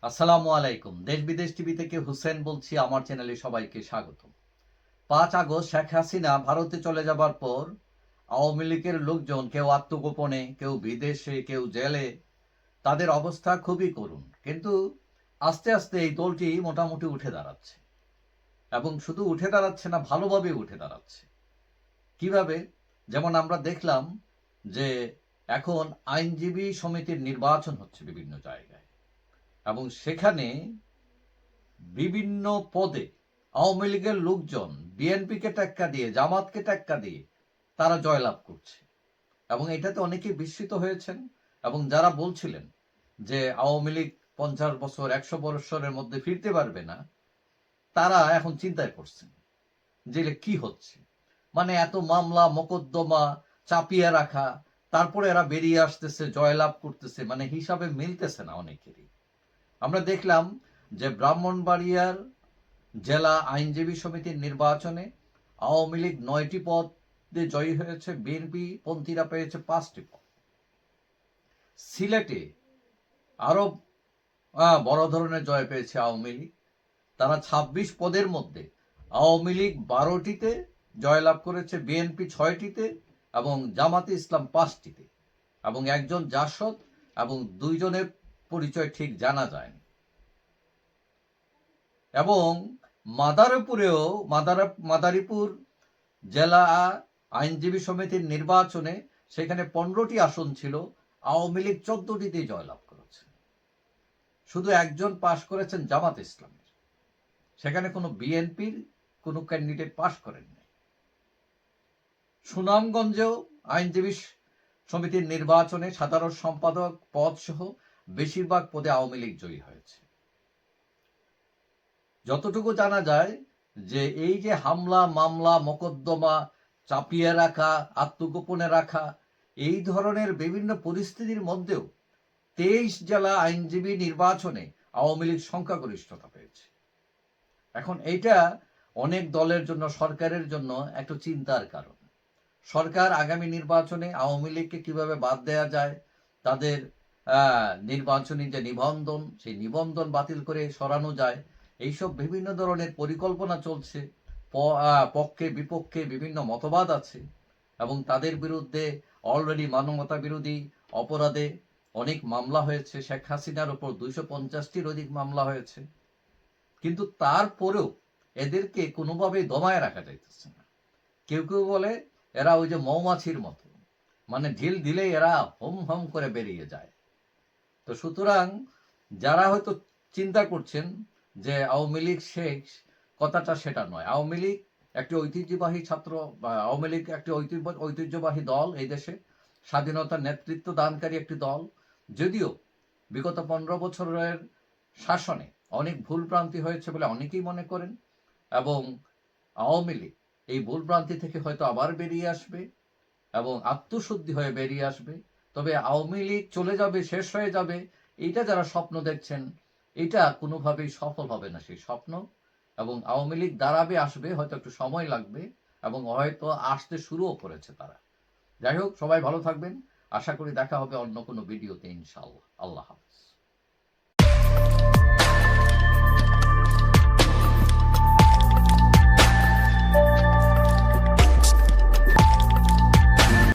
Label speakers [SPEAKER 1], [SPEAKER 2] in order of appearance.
[SPEAKER 1] আসসালামু আলাইকুম। দেশ বিদেশ টিভি থেকে হুসেন বলছি। আমার চ্যানেলে সবাইকে স্বাগত। 5 আগস্ট শেখ হাসিনা ভারতে চলে যাবার পর আওয়ামী লীগের লোকজন কেউ আত্মগোপনে, কেউ বিদেশে, কেউ জেলে, তাদের অবস্থা খুবই করুণ। কিন্তু আস্তে আস্তে এই দলটি মোটামুটি উঠে দাঁড়াচ্ছে, এবং শুধু উঠে দাঁড়াচ্ছে না, ভালোভাবে উঠে দাঁড়াচ্ছে। কিভাবে? যেমন আমরা দেখলাম যে এখন আইনজীবী সমিতির নির্বাচন হচ্ছে বিভিন্ন জায়গায়, এবং সেখানে বিভিন্ন পদে আওয়ামী লীগের লোকজন বিএনপিকে টেক্কা দিয়ে, জামাতকে টেক্কা দিয়ে তারা জয়লাভ করছে। এবং এটাতে অনেকেই বিস্মিত হয়েছেন, এবং যারা বলছিলেন যে আওয়ামী লীগ 50 বছর 100 বছরের মধ্যে ফিরতে পারবে না, তারা এখন চিন্তায় পড়ছেন যে কি হচ্ছে। মানে এত মামলা মোকদ্দমা চাপিয়ে রাখা, তারপরে এরা বেরিয়ে আসতেছে, জয়লাভ করতেছে, মানে হিসাবে মিলতেছে না অনেকেরই। আমরা দেখলাম যে ব্রাহ্মণবাড়িয়ার জেলা আইনজীবী সমিতির নির্বাচনে আওয়ামী লীগ 9টি পদে জয়ী হয়েছে, বিএনপি পন্থীরা পেয়েছে 5টি পদ। সিলেটে আরো বড় ধরনের জয় পেয়েছে আওয়ামী লীগ। তারা 26 পদের মধ্যে আওয়ামী লীগ 12টিতে জয়লাভ করেছে, বিএনপি 6টিতে এবং জামাতে ইসলাম 5টিতে, এবং একজন জাসদ এবং 2জনের পরিচয় ঠিক জানা যায়নি। এবং মাদারীপুর জেলা আইনজীবী সমিতির নির্বাচনে সেখানে 15টি আসন ছিল, আওয়ামী লীগ 14টিতেই জয়লাভ করেছে। শুধু একজন পাশ করেছেন জামাত ইসলামের, সেখানে কোনো বিএনপির কোনো ক্যান্ডিডেট পাশ করেননি। সুনামগঞ্জেও আইনজীবী সমিতির নির্বাচনে সাধারণ সম্পাদক পদ সহ বেশিরভাগ পদে আওয়ামী লীগ জয়ী হয়েছে। যতটুকু জানা যায় যে এই যে হামলা মামলা মোকদ্দমা চাপিয়ে রাখা, আত্মগোপনে রাখা, এই ধরনের বিভিন্ন পরিস্থিতির মধ্যেও 23 জেলা আইনজীবী নির্বাচনে আওয়ামী লীগ সংখ্যাগরিষ্ঠতা পেয়েছে। এখন এইটা অনেক দলের জন্য, সরকারের জন্য একটু চিন্তার কারণ। সরকার আগামী নির্বাচনে আওয়ামী লীগকে কিভাবে বাদ দেওয়া যায়, তাদের নির্বাচনী যে নিবন্ধন, সেই নিবন্ধন বাতিল করে সরানো যায়, এইসব বিভিন্ন ধরনের পরিকল্পনা চলছে। পক্ষে বিপক্ষে বিভিন্ন মতবাদ আছে, এবং তাদের বিরুদ্ধে অলরেডি মানবতা বিরোধী অপরাধে অনেক মামলা হয়েছে। শেখ হাসিনার উপর 250টির অধিক মামলা হয়েছে। কিন্তু তারপরেও এদেরকে কোনোভাবেই দমায় রাখা যাইতেছে না। কেউ কেউ বলে এরা ওই যে মৌমাছির মতো, মানে ঢিল দিলেই এরা হম হম করে বেরিয়ে যায়। তো সুতরাং যারা হয়তো চিন্তা করছেন যে আওয়ামী লীগ শেষ, কথাটা সেটা নয়। আওয়ামী লীগ একটি ঐতিহ্যবাহী আওয়ামী লীগ একটি ঐতিহ্যবাহী দল, এই দেশে স্বাধীনতার নেতৃত্ব দানকারী একটি দল। যদিও বিগত 15 বছরের শাসনে অনেক ভুলভ্রান্তি হয়েছে বলে অনেকেই মনে করেন, এবং আওয়ামী লীগ এই ভুলভ্রান্তি থেকে হয়তো আবার বেরিয়ে আসবে এবং আত্মশুদ্ধি হয়ে বেরিয়ে আসবে। তবে আওয়ামী লীগ চলে যাবে, শেষ হয়ে যাবে, এইটা যারা স্বপ্ন দেখছেন, এটা কোনোভাবেই সফল হবে না সেই স্বপ্ন। এবং আওয়ামী লীগ দাঁড়াবে, আসবে, হয়তো একটু সময় লাগবে, এবং হয়তো আসতে শুরুও করেছে তারা। যাই হোক, সবাই ভালো থাকবেন। আশা করি দেখা হবে অন্য কোনো ভিডিওতে, ইনশাআল্লাহ। আল্লাহ হাফেজ।